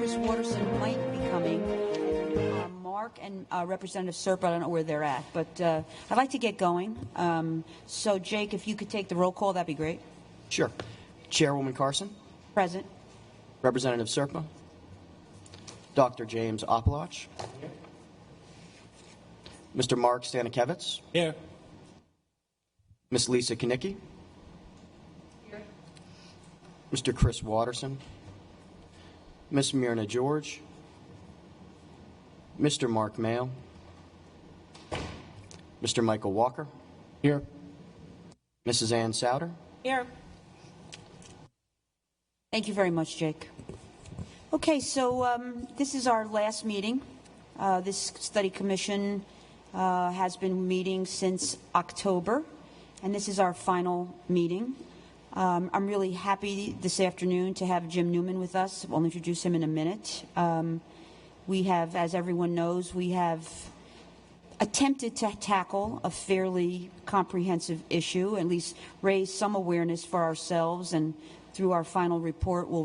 Chris Waterson might be coming. Mark and Representative Serpa, I don't know where they're at, but I'd like to get going. So, Jake, if you could take the roll call, that'd be great. Sure. Chairwoman Carson. Present. Representative Serpa. Dr. James Opelach. Mr. Mark Stanikevitz. Here. Miss Lisa Knickie. Here. Mr. Chris Waterson. Miss Myrna George. Mr. Mark Mayo. Mr. Michael Walker. Here. Mrs. Ann Souter. Here. Thank you very much, Jake. Okay, so this is our last meeting. This study commission has been meeting since October, and this is our final meeting. I'm really happy this afternoon to have Jim Newman with us. I'll introduce him in a minute. We have, as everyone knows, we have attempted to tackle a fairly comprehensive issue, at least raise some awareness for ourselves, and through our final report we'll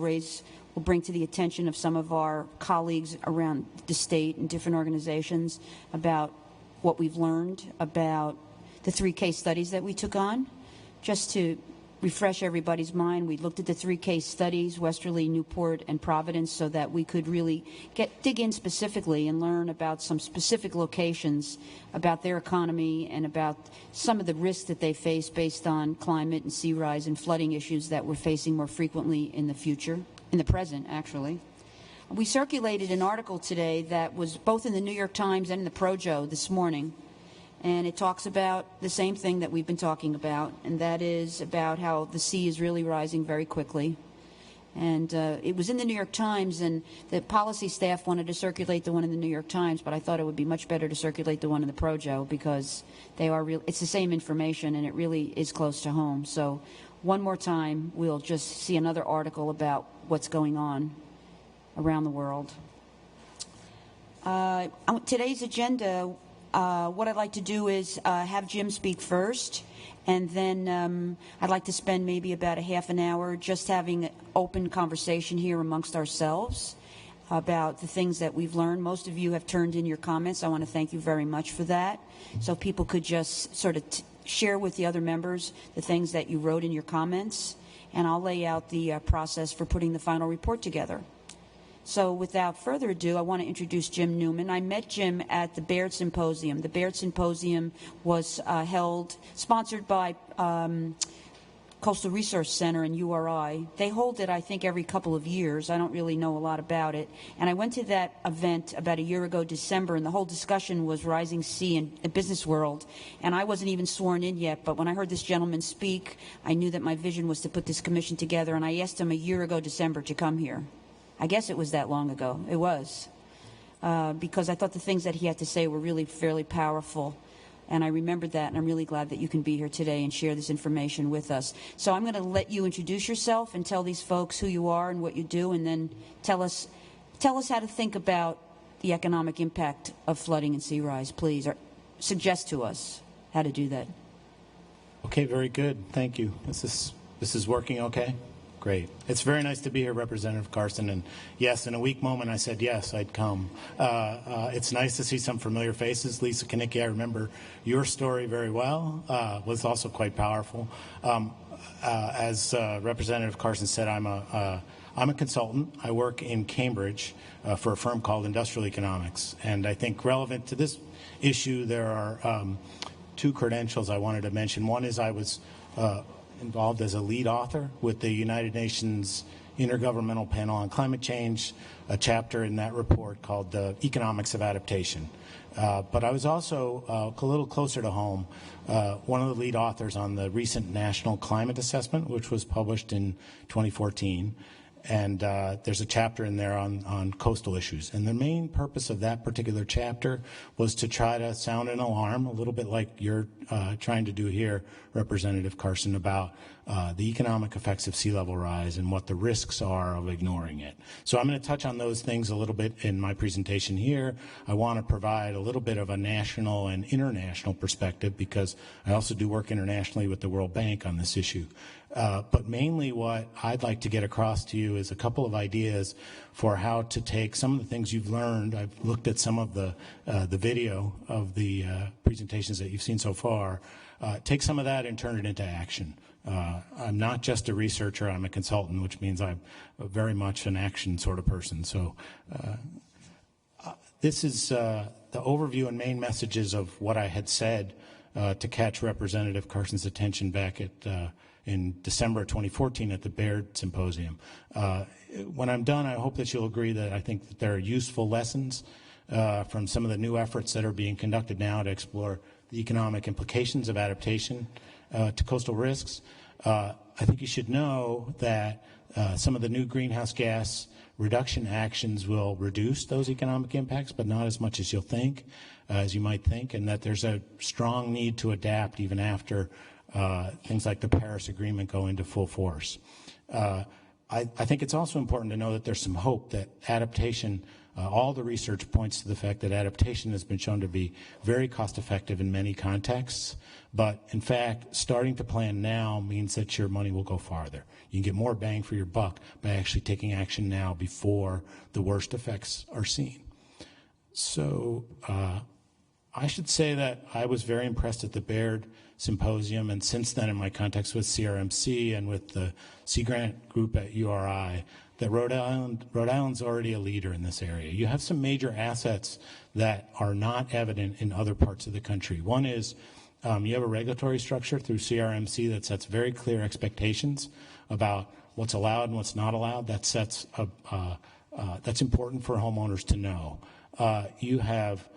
bring to the attention of some of our colleagues around the state and different organizations about what we've learned about the 3 case studies that we took on. Just to refresh everybody's mind, we looked at the 3 case studies, Westerly, Newport, and Providence, so that we could really dig in specifically and learn about some specific locations, about their economy, and about some of the risks that they face based on climate and sea rise and flooding issues that we're facing more frequently in the future, in the present, actually. We circulated an article today that was both in the New York Times and in the Projo this morning, and it talks about the same thing that we've been talking about, and that is about how the sea is really rising very quickly. And it was in the New York Times, and the policy staff wanted to circulate the one in the New York Times, but I thought it would be much better to circulate the one in the Projo because it's the same information, and it really is close to home. So one more time, we'll just see another article about what's going on around the world. Today's agenda, what I'd like to do is have Jim speak first, and then I'd like to spend maybe about a half an hour just having an open conversation here amongst ourselves about the things that we've learned. Most of you have turned in your comments. I want to thank you very much for that. So if people could just sort of share with the other members the things that you wrote in your comments, and I'll lay out the process for putting the final report together. So without further ado, I want to introduce Jim Newman. I met Jim at the Baird Symposium. The Baird Symposium was sponsored by Coastal Resource Center and URI. They hold it, I think, every couple of years. I don't really know a lot about it. And I went to that event about a year ago, December, and the whole discussion was rising sea in the business world. And I wasn't even sworn in yet, but when I heard this gentleman speak, I knew that my vision was to put this commission together, and I asked him a year ago, December, to come here. I guess it was that long ago. It was. Because I thought the things that he had to say were really fairly powerful. And I remembered that, and I'm really glad that you can be here today and share this information with us. So I'm going to let you introduce yourself and tell these folks who you are and what you do, and then tell us how to think about the economic impact of flooding and sea rise, please, or suggest to us how to do that. Okay, very good. Thank you. This is working okay? Great. It's very nice to be here, Representative Carson. And yes, in a weak moment, I said, yes, I'd come. It's nice to see some familiar faces. Lisa Knickie, I remember your story very well, was also quite powerful. As Representative Carson said, I'm a consultant. I work in Cambridge for a firm called Industrial Economics. And I think relevant to this issue, there are 2 credentials I wanted to mention. One is I was involved as a lead author with the United Nations Intergovernmental Panel on Climate Change, a chapter in that report called the Economics of Adaptation. But I was also a little closer to home, one of the lead authors on the recent National Climate Assessment, which was published in 2014. And there's a chapter in there on coastal issues. And the main purpose of that particular chapter was to try to sound an alarm, a little bit like you're trying to do here, Representative Carson, about the economic effects of sea level rise and what the risks are of ignoring it. So I'm going to touch on those things a little bit in my presentation here. I want to provide a little bit of a national and international perspective because I also do work internationally with the World Bank on this issue. But mainly what I'd like to get across to you is a couple of ideas for how to take some of the things you've learned. I've looked at some of the video of the presentations that you've seen so far. Take some of that and turn it into action. I'm not just a researcher, I'm a consultant, which means I'm very much an action sort of person. So this is the overview and main messages of what I had said to catch Representative Carson's attention back in December 2014 at the Baird Symposium. When I'm done, I hope that you'll agree that I think that there are useful lessons from some of the new efforts that are being conducted now to explore the economic implications of adaptation to coastal risks. I think you should know that some of the new greenhouse gas reduction actions will reduce those economic impacts, but not as much as you might think, and that there's a strong need to adapt even after things like the Paris Agreement go into full force. I think it's also important to know that there's some hope that adaptation, all the research points to the fact that adaptation has been shown to be very cost effective in many contexts, but in fact, starting to plan now means that your money will go farther. You can get more bang for your buck by actually taking action now before the worst effects are seen. So I should say that I was very impressed at the Baird Symposium, and since then in my contacts with CRMC and with the Sea Grant group at URI, that Rhode Island's already a leader in this area. You have some major assets that are not evident in other parts of the country. One is you have a regulatory structure through CRMC that sets very clear expectations about what's allowed and what's not allowed. That sets that's important for homeowners to know. You have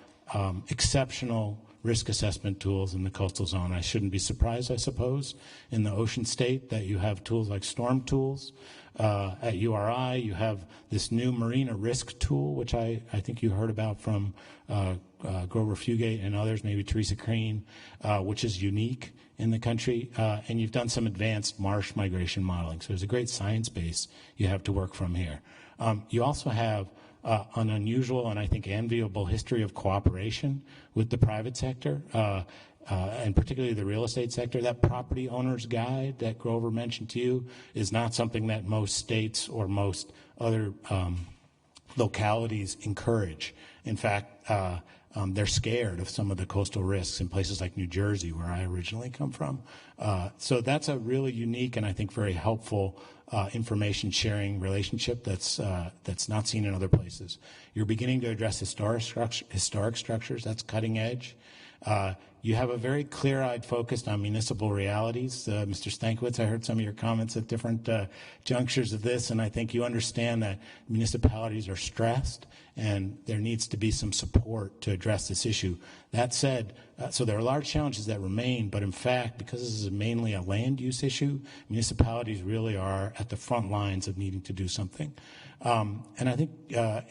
exceptional risk assessment tools in the coastal zone. I shouldn't be surprised, I suppose, in the ocean state that you have tools like storm tools. At URI, you have this new marina risk tool, which I think you heard about from Grover Fugate and others, maybe Teresa Crane, which is unique in the country. And you've done some advanced marsh migration modeling. So there's a great science base you have to work from here. You also have an unusual and I think enviable history of cooperation with the private sector, and particularly the real estate sector. That property owner's guide that Grover mentioned to you is not something that most states or most other localities encourage. In fact, they're scared of some of the coastal risks in places like New Jersey, where I originally come from. So that's a really unique and I think very helpful information sharing relationship that's not seen in other places. You're beginning to address historic structures. That's cutting edge. You have a very clear-eyed focus on municipal realities. Mr. Stankiewicz, I heard some of your comments at different junctures of this, and I think you understand that municipalities are stressed and there needs to be some support to address this issue. That said, so there are large challenges that remain, but in fact, because this is mainly a land use issue, municipalities really are at the front lines of needing to do something. And I think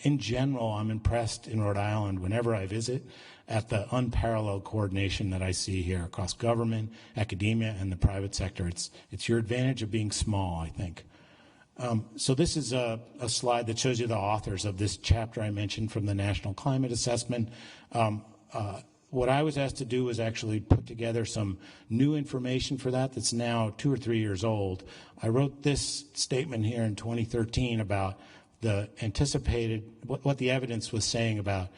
in general, I'm impressed in Rhode Island whenever I visit at the unparalleled coordination that I see here across government, academia, and the private sector. It's your advantage of being small, I think. So this is a slide that shows you the authors of this chapter I mentioned from the National Climate Assessment. What I was asked to do was actually put together some new information for that that's now 2 or 3 years old. I wrote this statement here in 2013 about the anticipated, what the evidence was saying about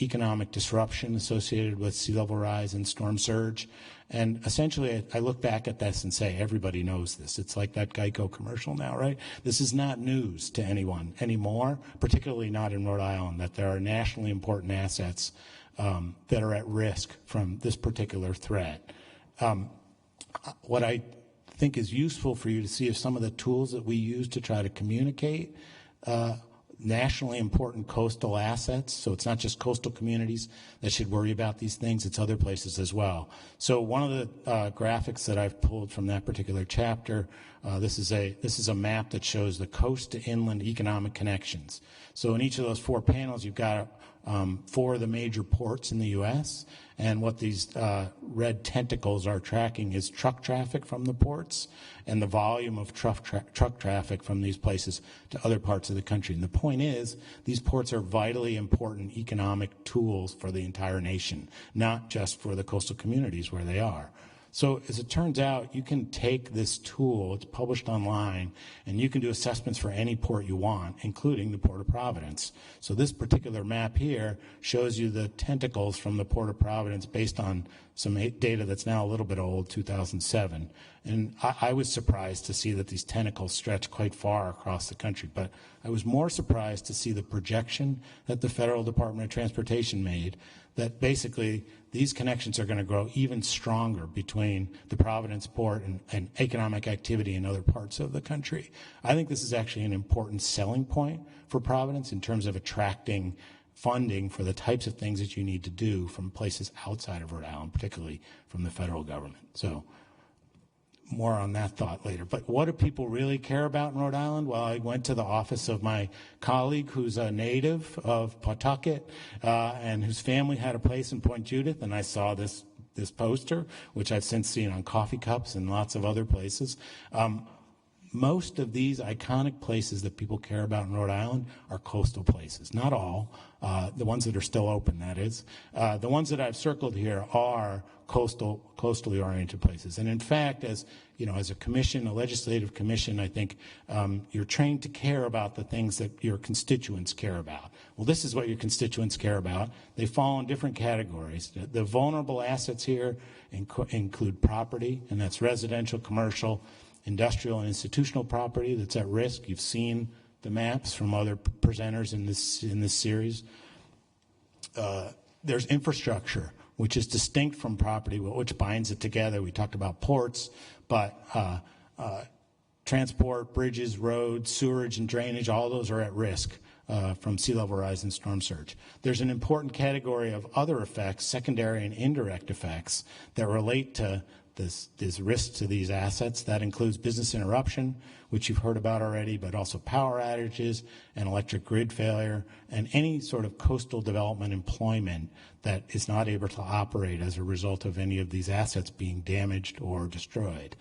economic disruption associated with sea level rise and storm surge. And essentially, I look back at this and say, everybody knows this. It's like that Geico commercial now, right? This is not news to anyone anymore, particularly not in Rhode Island, that there are nationally important assets that are at risk from this particular threat. What I think is useful for you to see is some of the tools that we use to try to communicate nationally important coastal assets. So it's not just coastal communities that should worry about these things, it's other places as well. So one of the graphics that I've pulled from that particular chapter, this is a map that shows the coast to inland economic connections. So in each of those 4 panels, you've got for the major ports in the U.S. And what these red tentacles are tracking is truck traffic from the ports and the volume of truck traffic from these places to other parts of the country. And the point is, these ports are vitally important economic tools for the entire nation, not just for the coastal communities where they are. So as it turns out, you can take this tool, it's published online, and you can do assessments for any port you want, including the Port of Providence. So this particular map here shows you the tentacles from the Port of Providence based on some data that's now a little bit old, 2007. And I was surprised to see that these tentacles stretch quite far across the country, but I was more surprised to see the projection that the Federal Department of Transportation made, that basically these connections are going to grow even stronger between the Providence port and economic activity in other parts of the country. I think this is actually an important selling point for Providence in terms of attracting funding for the types of things that you need to do from places outside of Rhode Island, particularly from the federal government. So more on that thought later. But what do people really care about in Rhode Island? Well, I went to the office of my colleague who's a native of Pawtucket and whose family had a place in Point Judith, and I saw this poster, which I've since seen on coffee cups and lots of other places. Most of these iconic places that people care about in Rhode Island are coastal places. Not all, the ones that are still open, that is. The ones that I've circled here are coastally oriented places. And in fact, as a commission, a legislative commission, I think you're trained to care about the things that your constituents care about. Well, this is what your constituents care about. They fall in different categories. The vulnerable assets here include property, and that's residential, commercial, industrial, and institutional property that's at risk. You've seen the maps from other presenters in this series. There's infrastructure, which is distinct from property, which binds it together. We talked about ports, but transport, bridges, roads, sewerage, and drainage, all those are at risk from sea level rise and storm surge. There's an important category of other effects, secondary and indirect effects, that relate to this risk to these assets. That includes business interruption, which you've heard about already, but also power outages and electric grid failure, and any sort of coastal development employment that is not able to operate as a result of any of these assets being damaged or destroyed.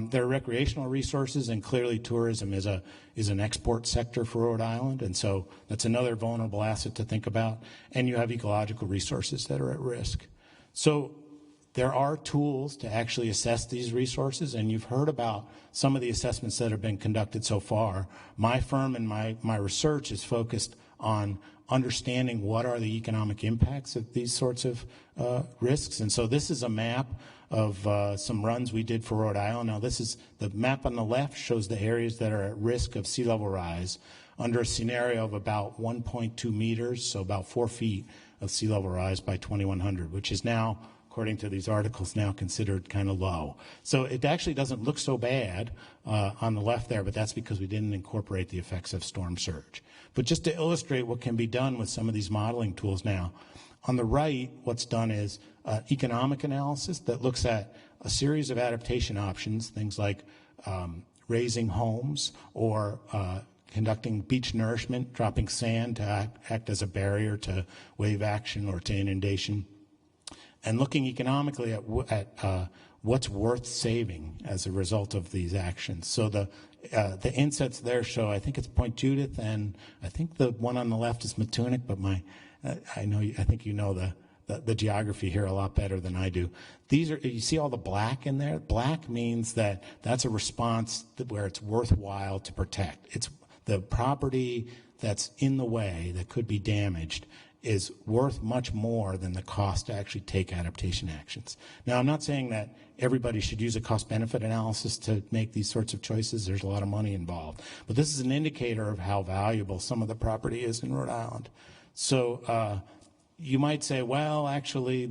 There are recreational resources, and clearly tourism is an export sector for Rhode Island, and so that's another vulnerable asset to think about. And you have ecological resources that are at risk. So there are tools to actually assess these resources, and you've heard about some of the assessments that have been conducted so far. My firm and my research is focused on understanding what are the economic impacts of these sorts of risks. And so this is a map of some runs we did for Rhode Island. Now, this is the map on the left shows the areas that are at risk of sea level rise under a scenario of about 1.2 meters, so about 4 feet of sea level rise by 2100, which is now, according to these articles, now considered kind of low. So it actually doesn't look so bad on the left there, but that's because we didn't incorporate the effects of storm surge. But just to illustrate what can be done with some of these modeling tools now, on the right, what's done is economic analysis that looks at a series of adaptation options, things like raising homes or conducting beach nourishment, dropping sand to act as a barrier to wave action or to inundation, and looking economically at what's worth saving as a result of these actions. So the insets there show, I think it's Point Judith, and I think the one on the left is Matunic, but I think you know the geography here a lot better than I do. You see all the black in there? Black means that's a response where it's worthwhile to protect. It's the property that's in the way that could be damaged is worth much more than the cost to actually take adaptation actions. Now, I'm not saying that everybody should use a cost-benefit analysis to make these sorts of choices. There's a lot of money involved. But this is an indicator of how valuable some of the property is in Rhode Island. So you might say, well, actually,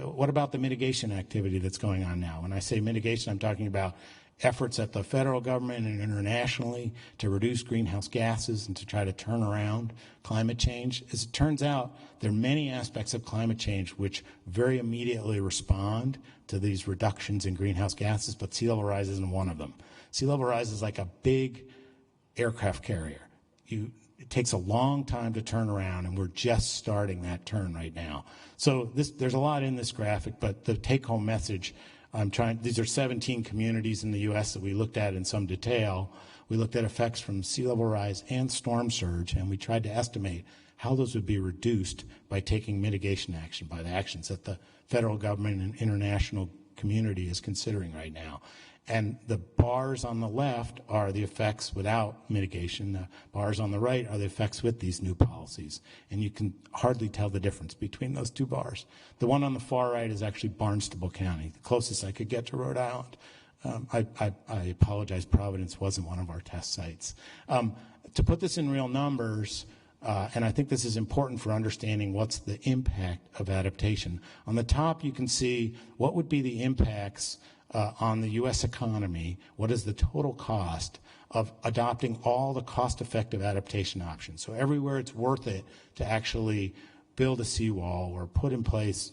what about the mitigation activity that's going on now? When I say mitigation, I'm talking about efforts at the federal government and internationally to reduce greenhouse gases and to try to turn around climate change. As it turns out, there are many aspects of climate change which very immediately respond to these reductions in greenhouse gases, but sea level rise isn't one of them. Sea level rise is like a big aircraft carrier. it takes a long time to turn around, and we're just starting that turn right now. So there's a lot in this graphic, but the take-home message, these are 17 communities in the U.S. that we looked at in some detail. We looked at effects from sea level rise and storm surge, and we tried to estimate how those would be reduced by taking mitigation action, by the actions that the federal government and international community is considering right now. And the bars on the left are the effects without mitigation. The bars on the right are the effects with these new policies. And you can hardly tell the difference between those two bars. The one on the far right is actually Barnstable County, the closest I could get to Rhode Island. I apologize, Providence wasn't one of our test sites. To put this in real numbers, and I think this is important for understanding what's the impact of adaptation. On the top, you can see what would be the impacts on the U.S. economy. What is the total cost of adopting all the cost-effective adaptation options? So everywhere it's worth it to actually build a seawall or put in place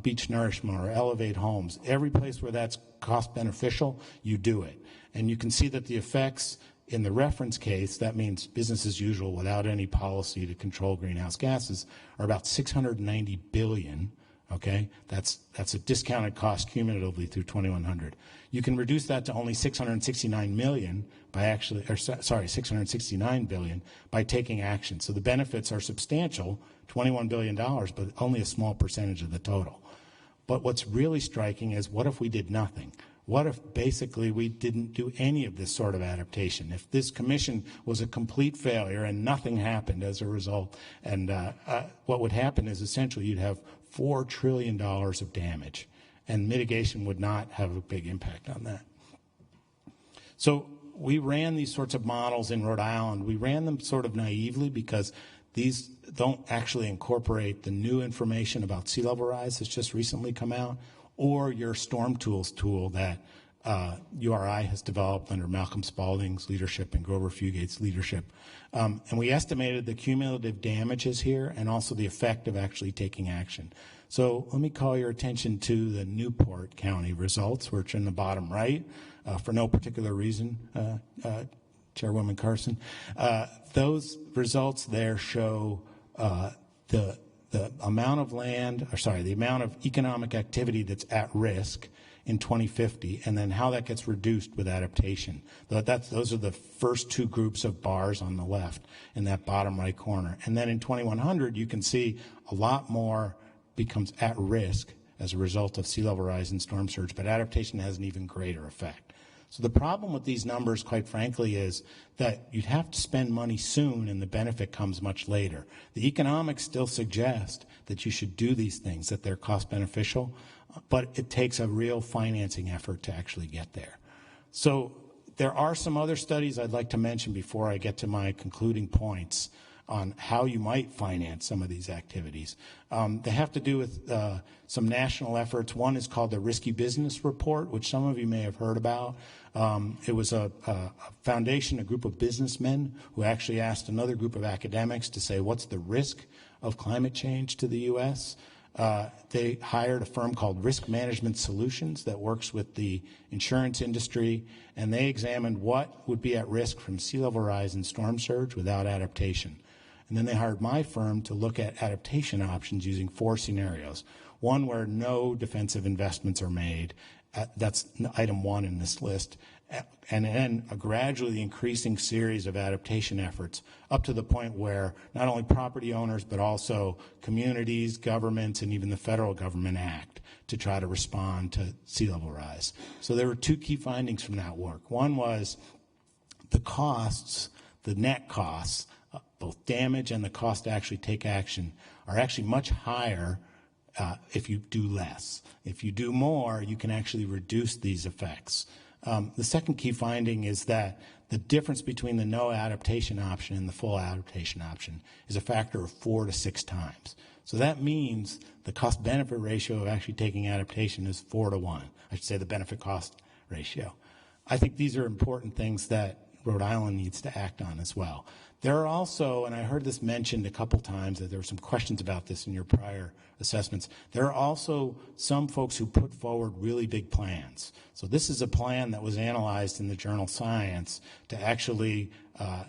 beach nourishment or elevate homes, every place where that's cost beneficial, you do it. And you can see that the effects in the reference case, that means business as usual without any policy to control greenhouse gases, are about $690 billion. Okay, that's a discounted cost cumulatively through 2100. You can reduce that to only 669 million by actually, or sorry, 669 billion by taking action. So the benefits are substantial, $21 billion, but only a small percentage of the total. But what's really striking is, what if we did nothing? What if basically we didn't do any of this sort of adaptation? If this commission was a complete failure and nothing happened as a result, and what would happen is essentially you'd have $4 trillion of damage, and mitigation would not have a big impact on that. So we ran these sorts of models in Rhode Island. We ran them sort of naively because these don't actually incorporate the new information about sea level rise that's just recently come out, or your storm tools tool that URI has developed under Malcolm Spaulding's leadership and Grover Fugate's leadership. And we estimated the cumulative damages here and also the effect of actually taking action. So let me call your attention to the Newport County results, which are in the bottom right, for no particular reason, Chairwoman Carson. Those results there show the amount of land, or sorry, the amount of economic activity that's at risk in 2050, and then how that gets reduced with adaptation. Those are the first two groups of bars on the left in that bottom right corner. And then in 2100, you can see a lot more becomes at risk as a result of sea level rise and storm surge, but adaptation has an even greater effect. So the problem with these numbers, quite frankly, is that you'd have to spend money soon and the benefit comes much later. The economics still suggest that you should do these things, that they're cost beneficial, but it takes a real financing effort to actually get there. So there are some other studies I'd like to mention before I get to my concluding points on how you might finance some of these activities. They have to do with some national efforts. One is called the Risky Business Report, which some of you may have heard about. It was a foundation, a group of businessmen who actually asked another group of academics to say, what's the risk of climate change to the U.S.? They hired a firm called Risk Management Solutions that works with the insurance industry, and they examined what would be at risk from sea level rise and storm surge without adaptation. And then they hired my firm to look at adaptation options using 4 scenarios. One where no defensive investments are made. That's item 1 in this list. And then a gradually increasing series of adaptation efforts up to the point where not only property owners but also communities, governments, and even the federal government act to try to respond to sea level rise. So there were 2 key findings from that work. One was the costs, the net costs, both damage and the cost to actually take action, are actually much higher if you do less. If you do more, you can actually reduce these effects. The second key finding is that the difference between the no adaptation option and the full adaptation option is a factor of 4 to 6 times. So that means the cost-benefit ratio of actually taking adaptation is 4 to 1. I should say the benefit-cost ratio. I think these are important things that Rhode Island needs to act on as well. There are also, and I heard this mentioned a couple times, that there were some questions about this in your prior assessments, there are also some folks who put forward really big plans. So this is a plan that was analyzed in the journal Science to actually,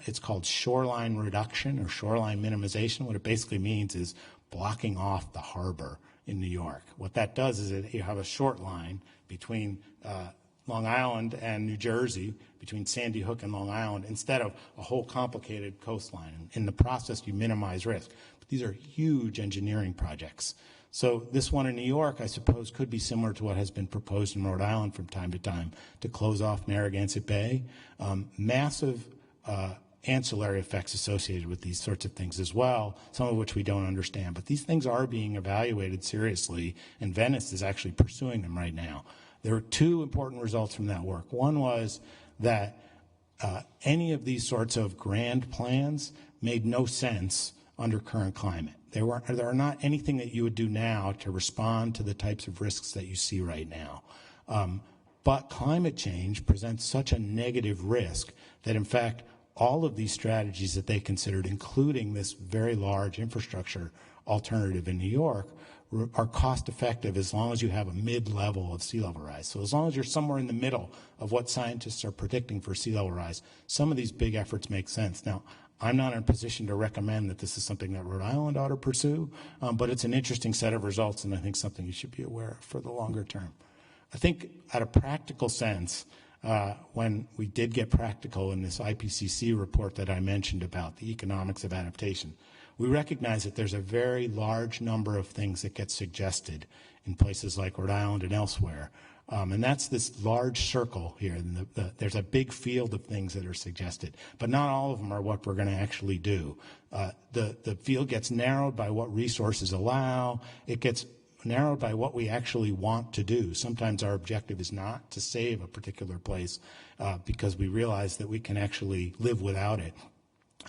it's called Shoreline Reduction or Shoreline Minimization. What it basically means is blocking off the harbor in New York. What that does is you have a short line between Long Island and New Jersey, between Sandy Hook and Long Island, instead of a whole complicated coastline. In the process, you minimize risk. But these are huge engineering projects. So this one in New York, I suppose, could be similar to what has been proposed in Rhode Island from time to close off Narragansett Bay. Massive ancillary effects associated with these sorts of things as well, some of which we don't understand. But these things are being evaluated seriously, and Venice is actually pursuing them right now. There were two important results from that work. One was that any of these sorts of grand plans made no sense under current climate. There are not anything that you would do now to respond to the types of risks that you see right now. But climate change presents such a negative risk that, in fact, all of these strategies that they considered, including this very large infrastructure alternative in New York, are cost effective as long as you have a mid-level of sea level rise. So as long as you're somewhere in the middle of what scientists are predicting for sea level rise, some of these big efforts make sense. Now, I'm not in a position to recommend that this is something that Rhode Island ought to pursue, but it's an interesting set of results, and I think something you should be aware of for the longer term. I think at a practical sense, when we did get practical in this IPCC report that I mentioned about the economics of adaptation, we recognize that there's a very large number of things that get suggested in places like Rhode Island and elsewhere. And that's this large circle here. And there's a big field of things that are suggested, but not all of them are what we're going to actually do. The field gets narrowed by what resources allow. It gets narrowed by what we actually want to do. Sometimes our objective is not to save a particular place because we realize that we can actually live without it.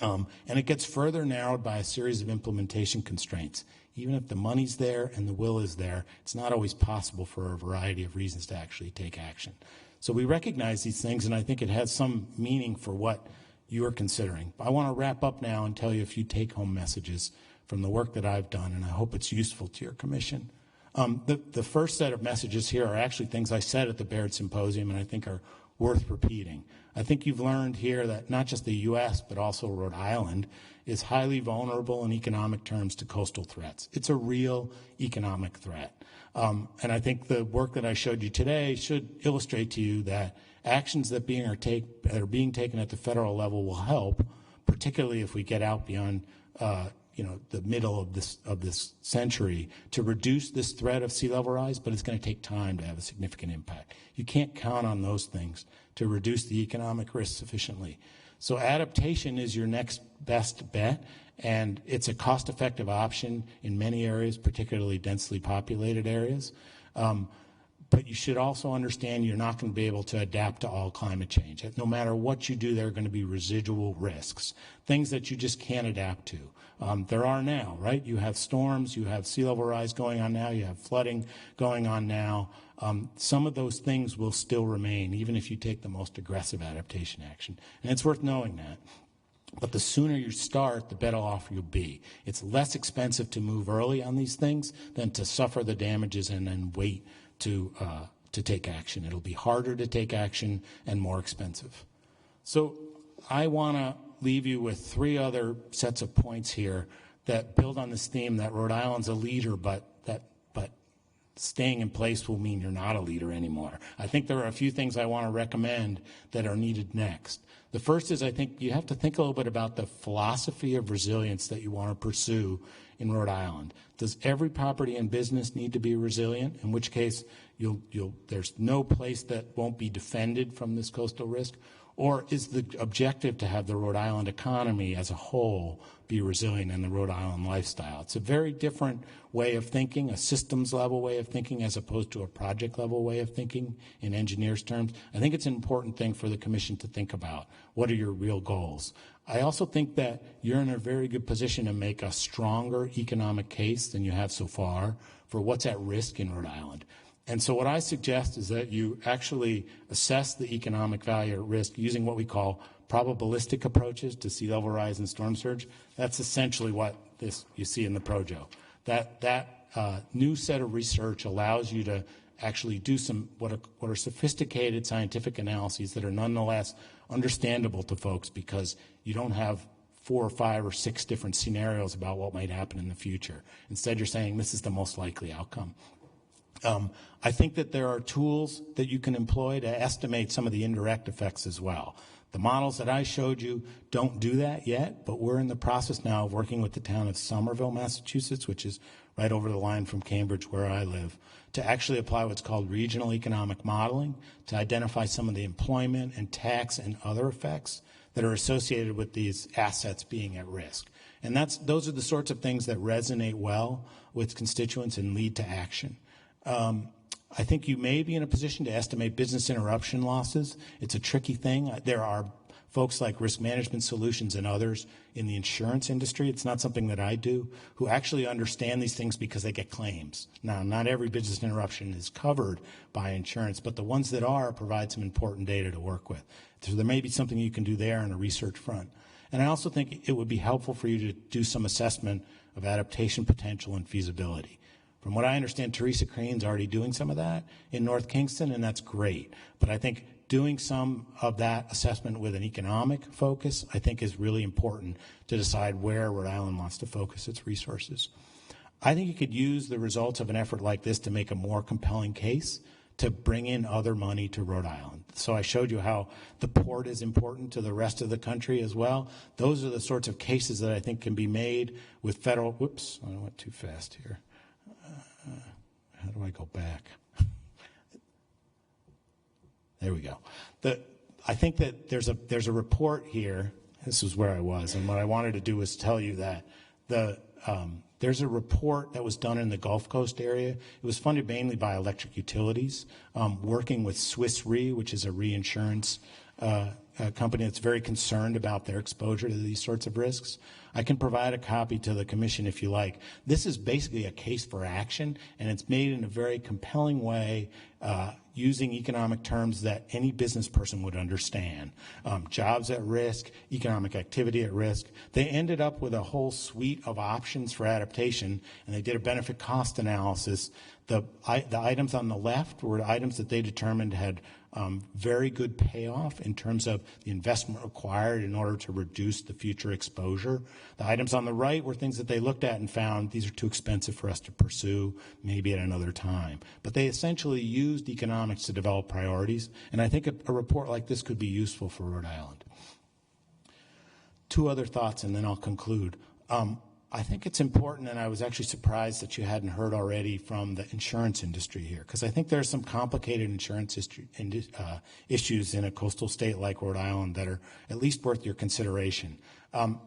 And it gets further narrowed by a series of implementation constraints. Even if the money's there and the will is there, it's not always possible for a variety of reasons to actually take action. So we recognize these things, and I think it has some meaning for what you are considering. I want to wrap up now and tell you a few take-home messages from the work that I've done, and I hope it's useful to your commission. The first set of messages here are actually things I said at the Baird Symposium, and I think are worth repeating. I think you've learned here that not just the U.S., but also Rhode Island is highly vulnerable in economic terms to coastal threats. It's a real economic threat. And I think the work that I showed you today should illustrate to you that actions that are being taken at the federal level will help, particularly if we get out beyond the middle of this century, to reduce this threat of sea level rise, but it's going to take time to have a significant impact. You can't count on those things to reduce the economic risk sufficiently. So adaptation is your next best bet, and it's a cost-effective option in many areas, particularly densely populated areas. But you should also understand you're not going to be able to adapt to all climate change. No matter what you do, there are going to be residual risks, things that you just can't adapt to. There are now, right? You have storms, you have sea level rise going on now, you have flooding going on now. Some of those things will still remain, even if you take the most aggressive adaptation action. And it's worth knowing that. But the sooner you start, the better off you'll be. It's less expensive to move early on these things than to suffer the damages and then wait to take action. It'll be harder to take action and more expensive. So I want to leave you with three other sets of points here that build on this theme that Rhode Island's a leader, but staying in place will mean you're not a leader anymore. I think there are a few things I want to recommend that are needed next. The first is I think you have to think a little bit about the philosophy of resilience that you want to pursue in Rhode Island. Does every property and business need to be resilient? In which case, there's no place that won't be defended from this coastal risk? Or is the objective to have the Rhode Island economy as a whole be resilient in the Rhode Island lifestyle? It's a very different way of thinking, a systems level way of thinking as opposed to a project level way of thinking in engineers' terms. I think it's an important thing for the Commission to think about. What are your real goals? I also think that you're in a very good position to make a stronger economic case than you have so far for what's at risk in Rhode Island. And so what I suggest is that you actually assess the economic value at risk using what we call probabilistic approaches to sea level rise and storm surge. That's essentially what you see in the Projo. That new set of research allows you to actually do some what are sophisticated scientific analyses that are nonetheless understandable to folks, because you don't have 4 or 5 or 6 different scenarios about what might happen in the future. Instead, you're saying this is the most likely outcome. I think that there are tools that you can employ to estimate some of the indirect effects as well. The models that I showed you don't do that yet, but we're in the process now of working with the town of Somerville, Massachusetts, which is right over the line from Cambridge, where I live, to actually apply what's called regional economic modeling to identify some of the employment and tax and other effects that are associated with these assets being at risk. And those are the sorts of things that resonate well with constituents and lead to action. I think you may be in a position to estimate business interruption losses. It's a tricky thing. There are folks like Risk Management Solutions and others in the insurance industry. It's not something that I do, who actually understand these things because they get claims. Now, not every business interruption is covered by insurance, but the ones that are provide some important data to work with. So there may be something you can do there on a research front. And I also think it would be helpful for you to do some assessment of adaptation potential and feasibility. From what I understand, Teresa Crane's already doing some of that in North Kingston, and that's great. But I think doing some of that assessment with an economic focus, I think, is really important to decide where Rhode Island wants to focus its resources. I think you could use the results of an effort like this to make a more compelling case to bring in other money to Rhode Island. So I showed you how the port is important to the rest of the country as well. Those are the sorts of cases that I think can be made with federal, whoops, I went too fast here. How do I go back? There we go. I think that there's a report here. This is where I was, and what I wanted to do was tell you that there's a report that was done in the Gulf Coast area. It was funded mainly by electric utilities, working with Swiss Re, which is a reinsurance company that's very concerned about their exposure to these sorts of risks. I can provide a copy to the commission if you like. This is basically a case for action, and it's made in a very compelling way, using economic terms that any business person would understand. Jobs at risk, economic activity at risk. They ended up with a whole suite of options for adaptation, and they did a benefit cost analysis. The items on the left were items that they determined had very good payoff in terms of the investment required in order to reduce the future exposure. The items on the right were things that they looked at and found these are too expensive for us to pursue, maybe at another time. But they essentially used economics to develop priorities, and I think a report like this could be useful for Rhode Island. 2 other thoughts, and then I'll conclude. I think it's important, and I was actually surprised that you hadn't heard already from the insurance industry here, because I think there are some complicated insurance issues in a coastal state like Rhode Island that are at least worth your consideration.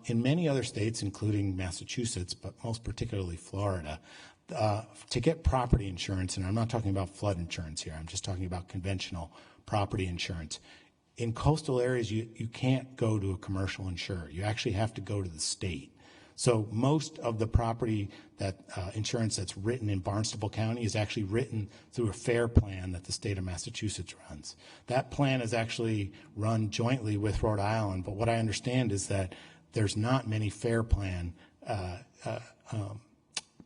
In many other states, including Massachusetts, but most particularly Florida, to get property insurance, and I'm not talking about flood insurance here, I'm just talking about conventional property insurance. In coastal areas, you can't go to a commercial insurer. You actually have to go to the state. So most of the property insurance that's written in Barnstable County is actually written through a FAIR plan that the state of Massachusetts runs. That plan is actually run jointly with Rhode Island, but what I understand is that there's not many FAIR plan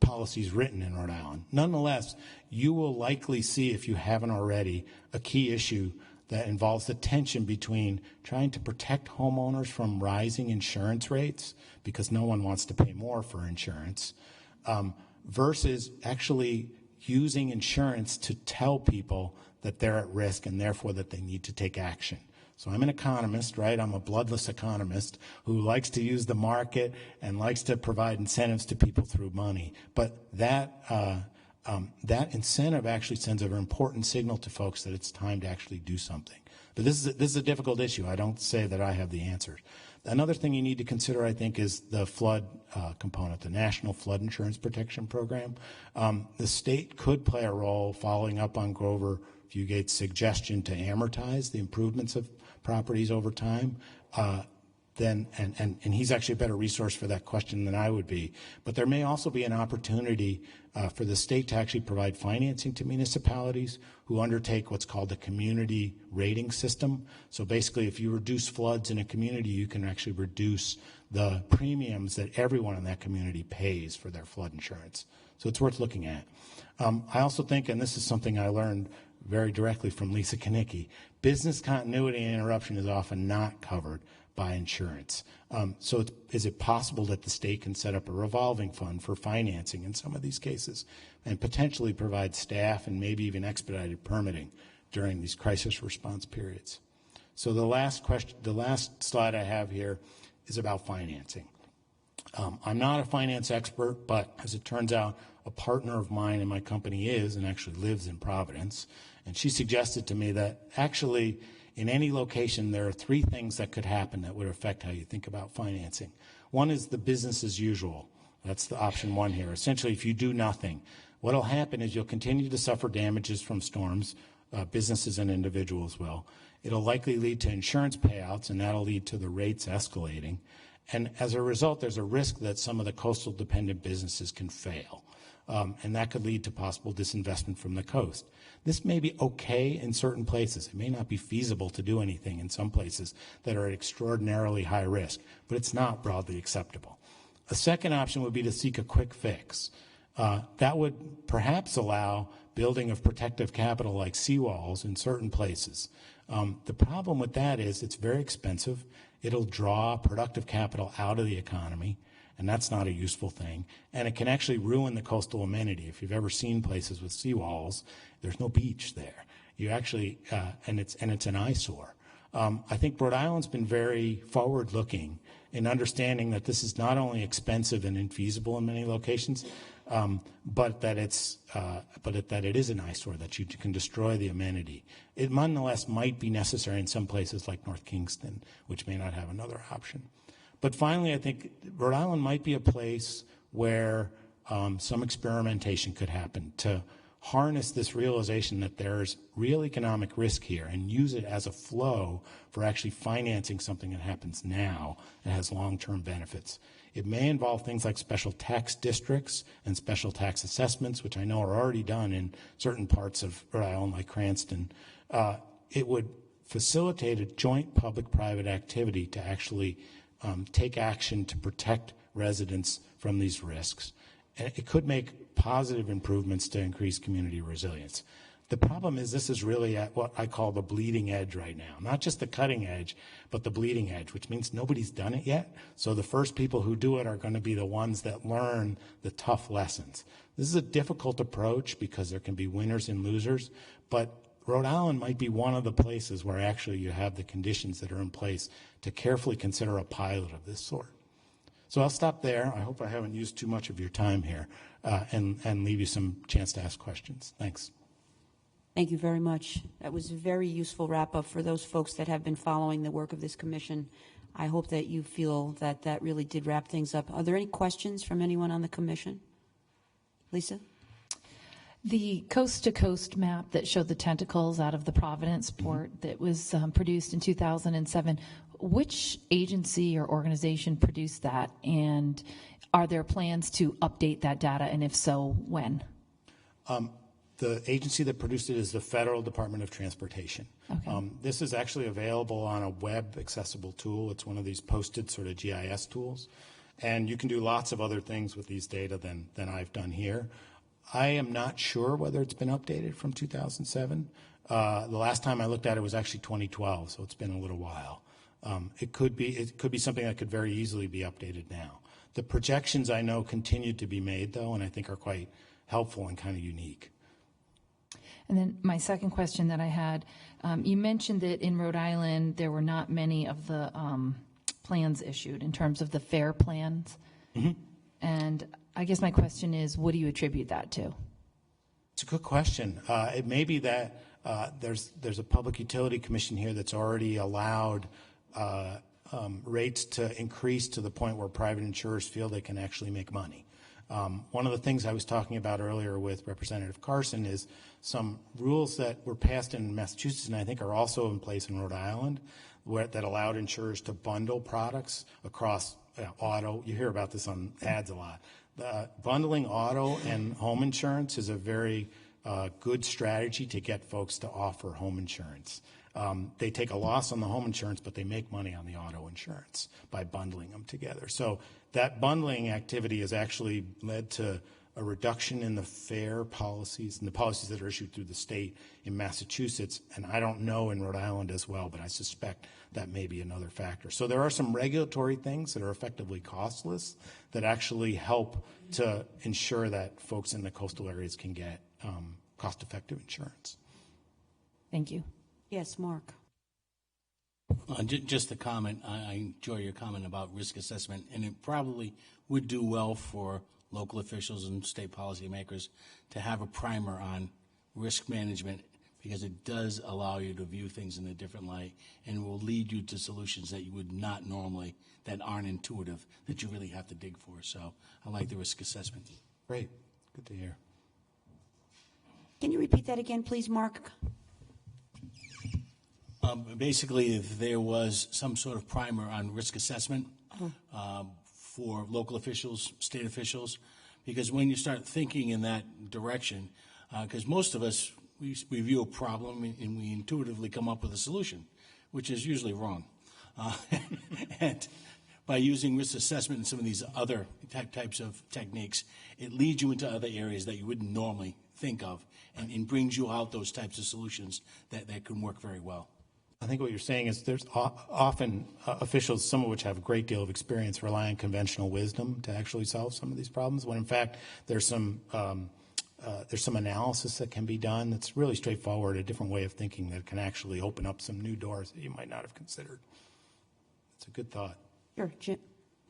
policies written in Rhode Island. Nonetheless, you will likely see, if you haven't already, a key issue that involves the tension between trying to protect homeowners from rising insurance rates, because no one wants to pay more for insurance, versus actually using insurance to tell people that they're at risk and therefore that they need to take action. So I'm an economist, right? I'm a bloodless economist who likes to use the market and likes to provide incentives to people through money. But that incentive actually sends an important signal to folks that it's time to actually do something. But this is a difficult issue. I don't say that I have the answers. Another thing you need to consider, I think, is the flood component, the National Flood Insurance Protection Program. The state could play a role following up on Grover Fugate's suggestion to amortize the improvements of properties over time. then and he's actually a better resource for that question than I would be. But there may also be an opportunity for the state to actually provide financing to municipalities who undertake what's called a community rating system. So basically, if you reduce floods in a community, you can actually reduce the premiums that everyone in that community pays for their flood insurance. So it's worth looking at. I also think, and this is something I learned very directly from Lisa Kanicki, business continuity and interruption is often not covered by insurance. So is it possible that the state can set up a revolving fund for financing in some of these cases and potentially provide staff and maybe even expedited permitting during these crisis response periods? So the last slide I have here is about financing. I'm not a finance expert, but as it turns out, a partner of mine in my company is and actually lives in Providence. And she suggested to me that actually in any location, there are three things that could happen that would affect how you think about financing. One is the business as usual. That's the option one here. Essentially, if you do nothing, what will happen is you'll continue to suffer damages from storms, businesses and individuals will. It'll likely lead to insurance payouts, and that'll lead to the rates escalating. And as a result, there's a risk that some of the coastal dependent businesses can fail. And that could lead to possible disinvestment from the coast. This may be okay in certain places. It may not be feasible to do anything in some places that are at extraordinarily high risk, but it's not broadly acceptable. A second option would be to seek a quick fix. That would perhaps allow building of protective capital like seawalls in certain places. The problem with that is it's very expensive. It'll draw productive capital out of the economy, and that's not a useful thing. And it can actually ruin the coastal amenity. If you've ever seen places with seawalls, there's no beach there. You actually, and it's an eyesore. I think Rhode Island's been very forward-looking in understanding that this is not only expensive and infeasible in many locations, but that it is an eyesore, that you can destroy the amenity. It nonetheless might be necessary in some places like North Kingston, which may not have another option. But finally, I think Rhode Island might be a place where some experimentation could happen to harness this realization that there's real economic risk here and use it as a flow for actually financing something that happens now and has long-term benefits. It may involve things like special tax districts and special tax assessments, which I know are already done in certain parts of Rhode Island, like Cranston. It would facilitate a joint public-private activity to actually take action to protect residents from these risks. And it could make positive improvements to increase community resilience. The problem is this is really at what I call the bleeding edge right now. Not just the cutting edge, but the bleeding edge, which means nobody's done it yet. So the first people who do it are going to be the ones that learn the tough lessons. This is a difficult approach because there can be winners and losers, but Rhode Island might be one of the places where actually you have the conditions that are in place to carefully consider a pilot of this sort. So I'll stop there. I hope I haven't used too much of your time here and leave you some chance to ask questions. Thanks. Thank you very much. That was a very useful wrap-up for those folks that have been following the work of this commission. I hope that you feel that that really did wrap things up. Are there any questions from anyone on the commission? Lisa? The coast-to-coast map that showed the tentacles out of the Providence port that was produced in 2007, which agency or organization produced that, and are there plans to update that data, and if so, when? The agency that produced it is the Federal Department of Transportation. Okay. This is actually available on a web-accessible tool. It's one of these posted sort of GIS tools, and you can do lots of other things with these data than I've done here. I am not sure whether it's been updated from 2007. The last time I looked at it was actually 2012, so it's been a little while. It could be something that could very easily be updated now. The projections I know continue to be made, though, and I think are quite helpful and kind of unique. And then my second question that I had, you mentioned that in Rhode Island there were not many of the plans issued in terms of the FAIR plans. Mm-hmm. And I guess my question is, what do you attribute that to? It's a good question. It may be that there's a Public Utility Commission here that's already allowed rates to increase to the point where private insurers feel they can actually make money. One of the things I was talking about earlier with Representative Carson is some rules that were passed in Massachusetts and I think are also in place in Rhode Island that allowed insurers to bundle products across auto. You hear about this on ads a lot. Bundling auto and home insurance is a very good strategy to get folks to offer home insurance. They take a loss on the home insurance, but they make money on the auto insurance by bundling them together. So that bundling activity has actually led to a reduction in the fare policies and the policies that are issued through the state in Massachusetts. And I don't know in Rhode Island as well, but I suspect that may be another factor. So there are some regulatory things that are effectively costless that actually help to ensure that folks in the coastal areas can get cost-effective insurance. Thank you. Yes, Mark. Just a comment. I enjoy your comment about risk assessment, and it probably would do well for local officials and state policymakers to have a primer on risk management, because it does allow you to view things in a different light and will lead you to solutions that you would not normally, that aren't intuitive, that you really have to dig for. So I like the risk assessment. Great. Good to hear. Can you repeat that again, please, Mark? Basically, if there was some sort of primer on risk assessment for local officials, state officials, because when you start thinking in that direction, because most of us, we view a problem and we intuitively come up with a solution, which is usually wrong. And by using risk assessment and some of these other types of techniques, it leads you into other areas that you wouldn't normally think of, and brings you out those types of solutions that can work very well. I think what you're saying is there's often officials, some of which have a great deal of experience, rely on conventional wisdom to actually solve some of these problems, when in fact there's some analysis that can be done that's really straightforward, a different way of thinking that can actually open up some new doors that you might not have considered. It's a good thought. Sure, Jim.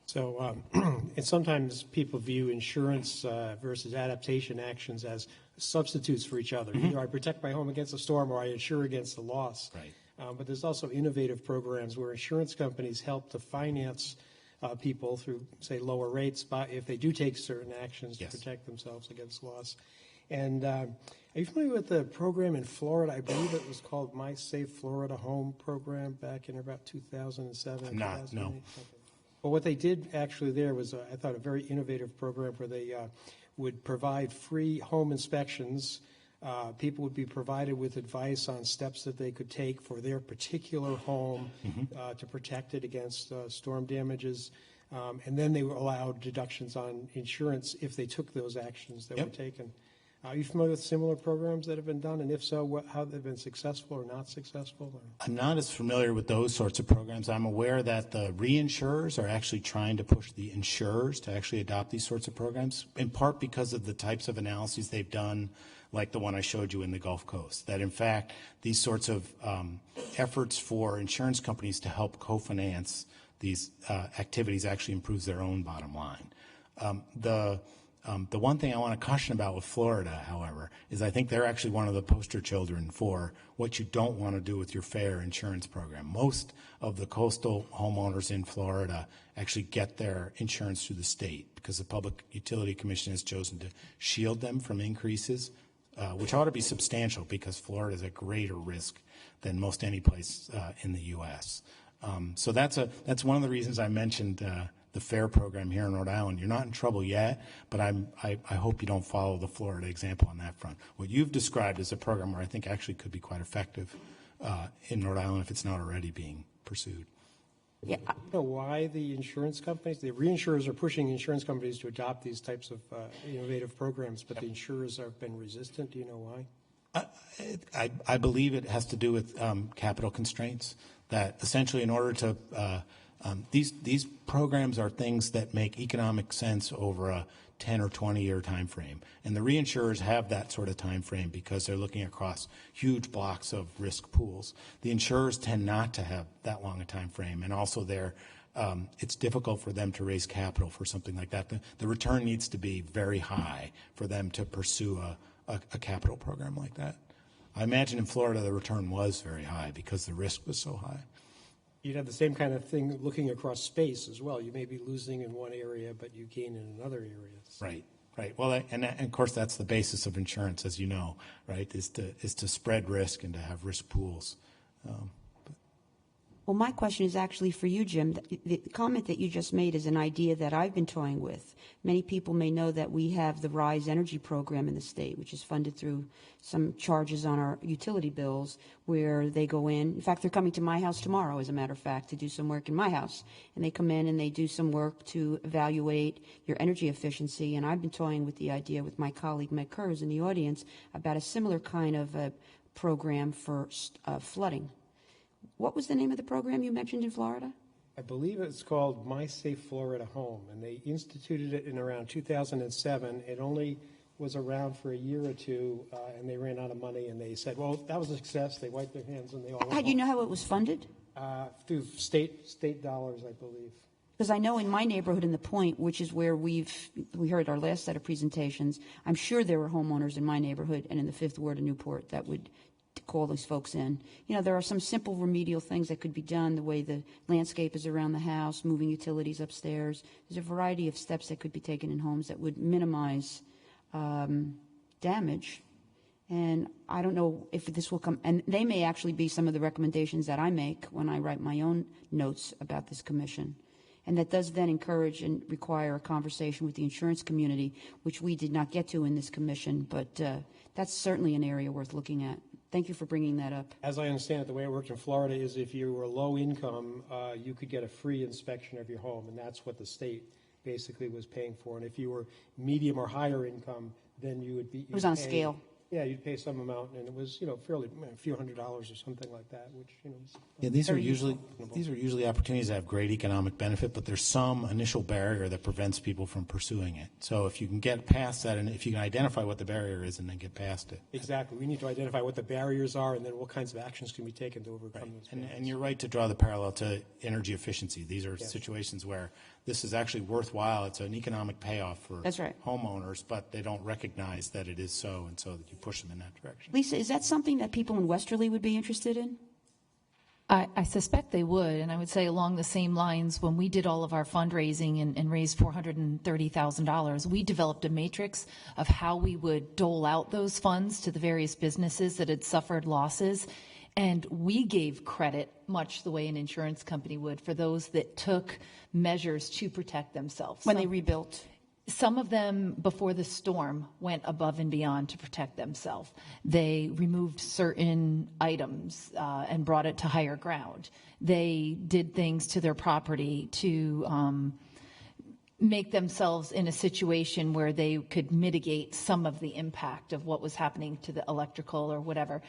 So and sometimes people view insurance versus adaptation actions as substitutes for each other. Either I protect my home against a storm or I insure against a loss. Right. But there's also innovative programs where insurance companies help to finance people through, say, lower rates if they do take certain actions to protect themselves against loss. And are you familiar with the program in Florida? I believe it was called My Safe Florida Home Program back in about 2007. I'm not, no. Okay. Well, what they did actually there was, I thought, a very innovative program where they would provide free home inspections. People would be provided with advice on steps that they could take for their particular home to protect it against storm damages. And then they were allowed deductions on insurance if they took those actions that were taken. Are you familiar with similar programs that have been done? And if so, how they've been successful or not successful? I'm not as familiar with those sorts of programs. I'm aware that the reinsurers are actually trying to push the insurers to actually adopt these sorts of programs, in part because of the types of analyses they've done, like the one I showed you in the Gulf Coast, that in fact these sorts of efforts for insurance companies to help co-finance these activities actually improves their own bottom line. The one thing I want to caution about with Florida, however, is I think they're actually one of the poster children for what you don't want to do with your fair insurance program. Most of the coastal homeowners in Florida actually get their insurance through the state because the Public Utility Commission has chosen to shield them from increases, which ought to be substantial because Florida is at greater risk than most any place in the U.S. So that's one of the reasons I mentioned the FAIR program here in Rhode Island. You're not in trouble yet, but I hope you don't follow the Florida example on that front. What you've described is a program where I think actually could be quite effective in Rhode Island if it's not already being pursued. Yeah. Do you know why the insurance companies, the reinsurers are pushing insurance companies to adopt these types of innovative programs, but the insurers have been resistant? Do you know why? I believe it has to do with capital constraints, that essentially in order to these programs are things that make economic sense over a 10 or 20 year time frame, and the reinsurers have that sort of time frame because they're looking across huge blocks of risk pools. The insurers tend not to have that long a time frame, and also it's difficult for them to raise capital for something like that. The return needs to be very high for them to pursue a capital program like that. I imagine in Florida the return was very high because the risk was so high. You'd have the same kind of thing looking across space as well. You may be losing in one area, but you gain in another areas. Right. Right. Well, and of course, that's the basis of insurance, as you know, right, is to spread risk and to have risk pools. Well, my question is actually for you, Jim. The comment that you just made is an idea that I've been toying with. Many people may know that we have the RISE Energy program in the state, which is funded through some charges on our utility bills where they go in. In fact, they're coming to my house tomorrow, as a matter of fact, to do some work in my house. And they come in and they do some work to evaluate your energy efficiency. And I've been toying with the idea with my colleague, Meg Kurz, in the audience about a similar kind of a program for flooding. What was the name of the program you mentioned in Florida? I believe it's called My Safe Florida Home, and they instituted it in around 2007. It only was around for a year or two, and they ran out of money, and they said, well, that was a success. They wiped their hands, and they all went How do you home. know how it was funded? Through state dollars, I believe. Because I know in my neighborhood in the Point, which is where we heard our last set of presentations, I'm sure there were homeowners in my neighborhood and in the Fifth Ward of Newport that would call these folks in. You know, there are some simple remedial things that could be done, the way the landscape is around the house, moving utilities upstairs. There's a variety of steps that could be taken in homes that would minimize damage. And I don't know if this will come, and they may actually be some of the recommendations that I make when I write my own notes about this commission. And that does then encourage and require a conversation with the insurance community, which we did not get to in this commission, but that's certainly an area worth looking at. Thank you for bringing that up. As I understand it, the way it worked in Florida is if you were low income, you could get a free inspection of your home, and that's what the state basically was paying for. And if you were medium or higher income, then you would be. It was on a scale. Yeah, you'd pay some amount, and it was, fairly a few $100s or something like that, which, is Yeah, these are very usually opportunities that have great economic benefit, but there's some initial barrier that prevents people from pursuing it. So if you can get past that, and if you can identify what the barrier is and then get past it. Exactly. We need to identify what the barriers are and then what kinds of actions can be taken to overcome those barriers. And you're right to draw the parallel to energy efficiency. These are situations where this is actually worthwhile. It's an economic payoff for That's right. homeowners, but they don't recognize that it is so, and so that you push them in that direction. Lisa, is that something that people in Westerly would be interested in? I suspect they would, and I would say along the same lines, when we did all of our fundraising and raised $430,000, we developed a matrix of how we would dole out those funds to the various businesses that had suffered losses. And we gave credit, much the way an insurance company would, for those that took measures to protect themselves. When they rebuilt? Some of them, before the storm, went above and beyond to protect themselves. They removed certain items and brought it to higher ground. They did things to their property to make themselves in a situation where they could mitigate some of the impact of what was happening to the electrical or whatever.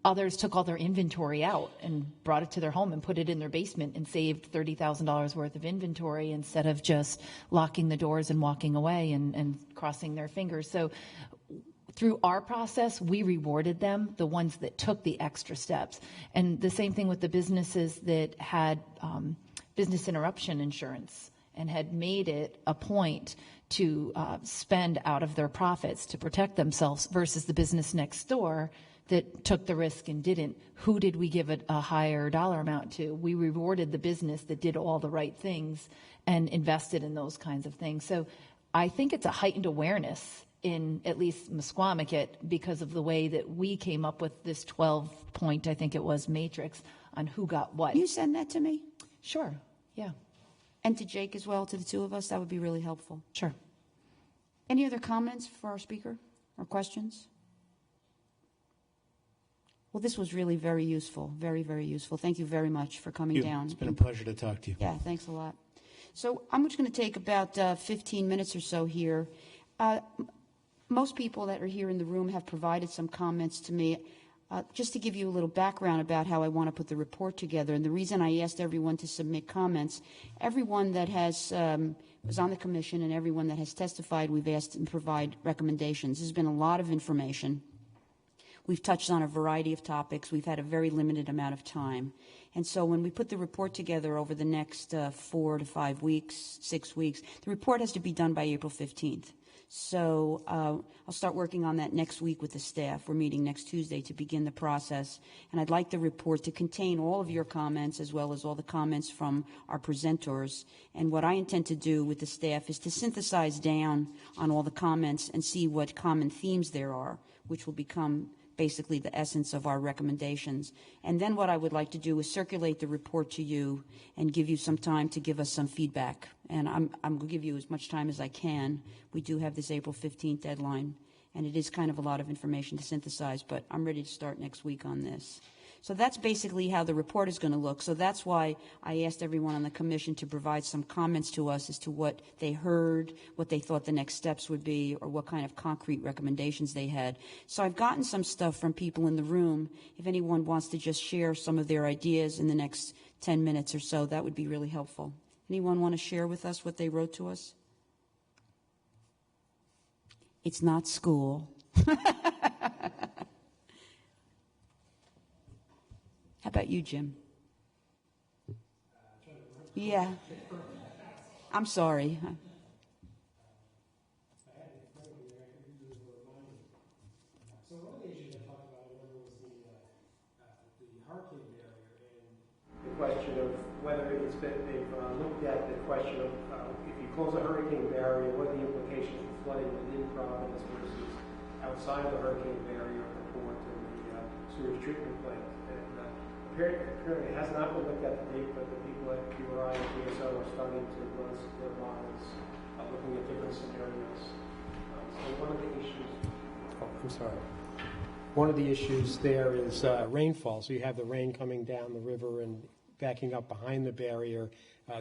Others took all their inventory out and brought it to their home and put it in their basement and saved $30,000 worth of inventory instead of just locking the doors and walking away and crossing their fingers. So through our process, we rewarded them, the ones that took the extra steps. And the same thing with the businesses that had business interruption insurance and had made it a point to spend out of their profits to protect themselves versus the business next door that took the risk and didn't. Who did we give it a higher dollar amount to? We rewarded the business that did all the right things and invested in those kinds of things. So I think it's a heightened awareness in at least Musquamacut because of the way that we came up with this 12-point, I think it was, matrix on who got what. Can you send that to me? Sure, yeah. And to Jake as well, to the two of us? That would be really helpful. Sure. Any other comments for our speaker or questions? Well, this was really very useful, very, very useful. Thank you very much for coming down. It's been a pleasure to talk to you. Yeah, thanks a lot. So I'm just going to take about 15 minutes or so here. Most people that are here in the room have provided some comments to me. Just to give you a little background about how I want to put the report together, and the reason I asked everyone to submit comments, everyone that has was on the commission and everyone that has testified, we've asked and provide recommendations. There's been a lot of information. We've touched on a variety of topics. We've had a very limited amount of time. And so when we put the report together over the next 4 to 5 weeks, 6 weeks, the report has to be done by April 15th. So I'll start working on that next week with the staff. We're meeting next Tuesday to begin the process. And I'd like the report to contain all of your comments as well as all the comments from our presenters. And what I intend to do with the staff is to synthesize down on all the comments and see what common themes there are, which will become basically the essence of our recommendations. And then what I would like to do is circulate the report to you and give you some time to give us some feedback. And I'm going to give you as much time as I can. We do have this April 15th deadline, and it is kind of a lot of information to synthesize, but I'm ready to start next week on this. So that's basically how the report is going to look. So that's why I asked everyone on the commission to provide some comments to us as to what they heard, what they thought the next steps would be, or what kind of concrete recommendations they had. So I've gotten some stuff from people in the room. If anyone wants to just share some of their ideas in the next 10 minutes or so, that would be really helpful. Anyone want to share with us what they wrote to us? It's not school. How about you, Jim? Yeah. I'm sorry. So one of the issues I talked about, I remember, was the hurricane barrier and the question of whether it's been, they've looked at the question of if you close a hurricane barrier, what are the implications for flooding within Providence versus outside of the hurricane barrier of the port and the sewage treatment plant. And apparently it has not been looked at to date, but the people at QRI and PSO are starting to run some their models, looking at different scenarios. So one of the issues, I'm sorry. One of the issues there is rainfall. So you have the rain coming down the river and backing up behind the barrier.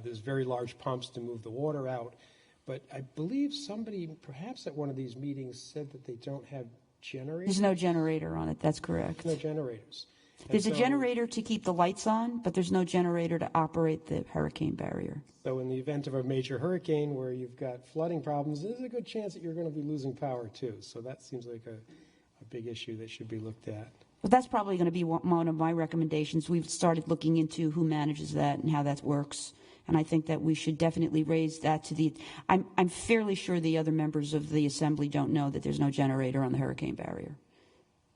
There's very large pumps to move the water out. But I believe somebody, perhaps at one of these meetings, said that they don't have generators. There's no generator on it. That's correct. No generators. There's a generator to keep the lights on, but there's no generator to operate the hurricane barrier. So in the event of a major hurricane where you've got flooding problems, there's a good chance that you're going to be losing power too. So that seems like a big issue that should be looked at. Well, that's probably going to be one of my recommendations. We've started looking into who manages that and how that works. And I think that we should definitely raise that to the... I'm fairly sure the other members of the Assembly don't know that there's no generator on the hurricane barrier.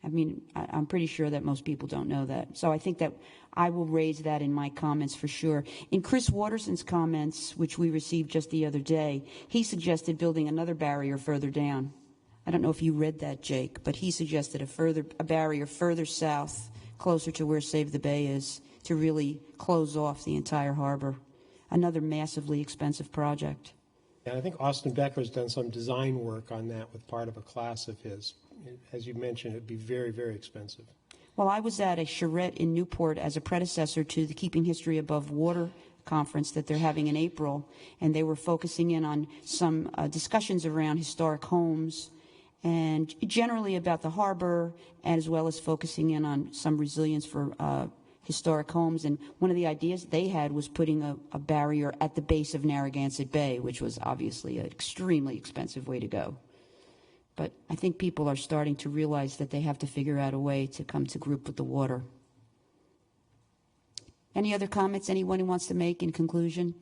I mean, I'm pretty sure that most people don't know that. So I think that I will raise that in my comments for sure. In Chris Watterson's comments, which we received just the other day, he suggested building another barrier further down. I don't know if you read that, Jake, but he suggested a barrier further south, closer to where Save the Bay is, to really close off the entire harbor. Another massively expensive project. And I think Austin Becker's done some design work on that with part of a class of his. As you mentioned, it'd be very, very expensive. Well, I was at a charrette in Newport as a predecessor to the Keeping History Above Water conference that they're having in April, and they were focusing in on some discussions around historic homes and generally about the harbor, as well as focusing in on some resilience for historic homes. And one of the ideas they had was putting a barrier at the base of Narragansett Bay, which was obviously an extremely expensive way to go. But I think people are starting to realize that they have to figure out a way to come to grips with the water. Any other comments anyone who wants to make in conclusion?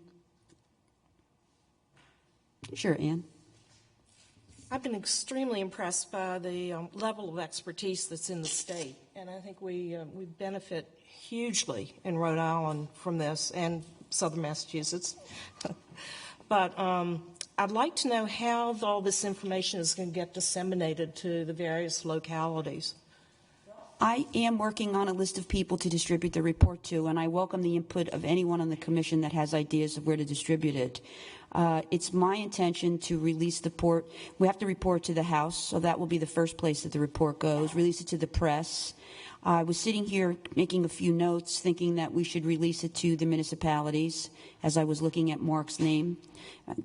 Sure, Ann. I've been extremely impressed by the level of expertise that's in the state, and I think we benefit hugely in Rhode Island from this and southern Massachusetts. But I'd like to know how all this information is going to get disseminated to the various localities. I am working on a list of people to distribute the report to, and I welcome the input of anyone on the commission that has ideas of where to distribute it. It's my intention to release the report. We have to report to the House, so that will be the first place that the report goes, release it to the press. I was sitting here making a few notes, thinking that we should release it to the municipalities. As I was looking at Mark's name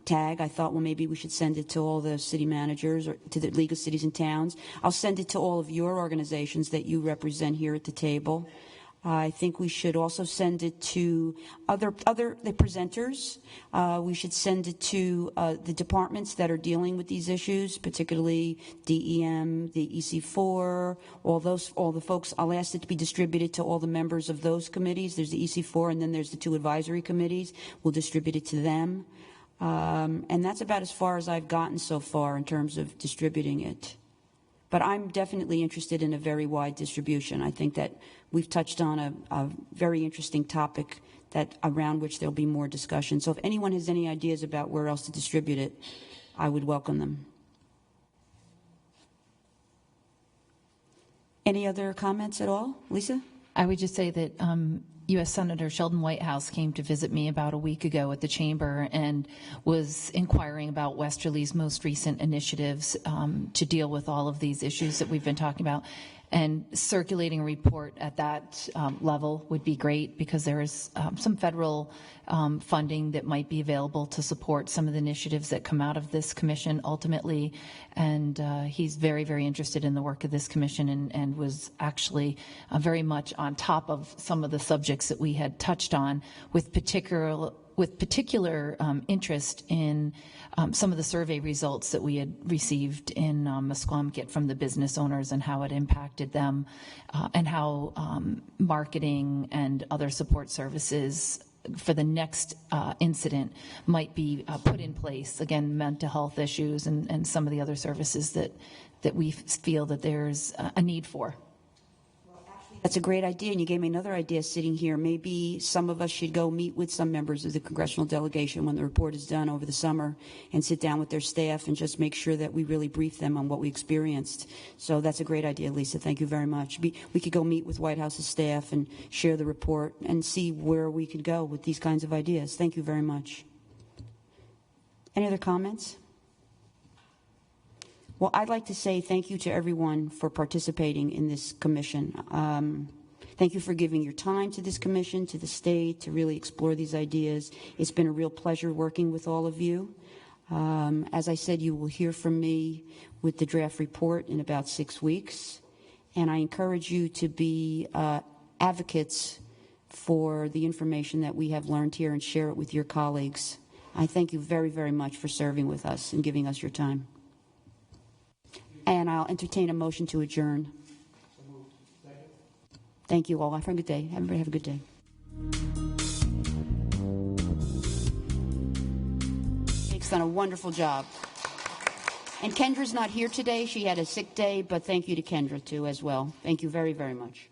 tag, I thought, well, maybe we should send it to all the city managers or to the League of Cities and Towns. I'll send it to all of your organizations that you represent here at the table. I think we should also send it to the presenters. We should send it to the departments that are dealing with these issues, particularly DEM, the EC4, all the folks. I'll ask it to be distributed to all the members of those committees. There's the EC4, and then there's the two advisory committees. We'll distribute it to them. And that's about as far as I've gotten so far in terms of distributing it. But I'm definitely interested in a very wide distribution. I think that we've touched on a very interesting topic that around which there'll be more discussion. So if anyone has any ideas about where else to distribute it, I would welcome them. Any other comments at all? Lisa? I would just say that U.S. Senator Sheldon Whitehouse came to visit me about a week ago at the chamber and was inquiring about Westerly's most recent initiatives to deal with all of these issues that we've been talking about. And circulating a report at that level would be great, because there is some federal funding that might be available to support some of the initiatives that come out of this commission ultimately. And he's very, very interested in the work of this commission, and was actually very much on top of some of the subjects that we had touched on, with particular interest in some of the survey results that we had received in Musqueamcut from the business owners, and how it impacted them, and how marketing and other support services for the next incident might be put in place. Again, mental health issues and some of the other services that we feel that there's a need for. That's a great idea, and you gave me another idea sitting here. Maybe some of us should go meet with some members of the congressional delegation when the report is done over the summer, and sit down with their staff and just make sure that we really brief them on what we experienced. So that's a great idea, Lisa. Thank you very much. We could go meet with White House's staff and share the report and see where we could go with these kinds of ideas. Thank you very much. Any other comments? Well, I'd like to say thank you to everyone for participating in this commission. Thank you for giving your time to this commission, to the state, to really explore these ideas. It's been a real pleasure working with all of you. As I said, you will hear from me with the draft report in about 6 weeks. And I encourage you to be advocates for the information that we have learned here, and share it with your colleagues. I thank you very, very much for serving with us and giving us your time. And I'll entertain a motion to adjourn. Thank you all. Have a good day. Everybody have a good day. Jake's done a wonderful job. And Kendra's not here today. She had a sick day, but thank you to Kendra, too, as well. Thank you very, very much.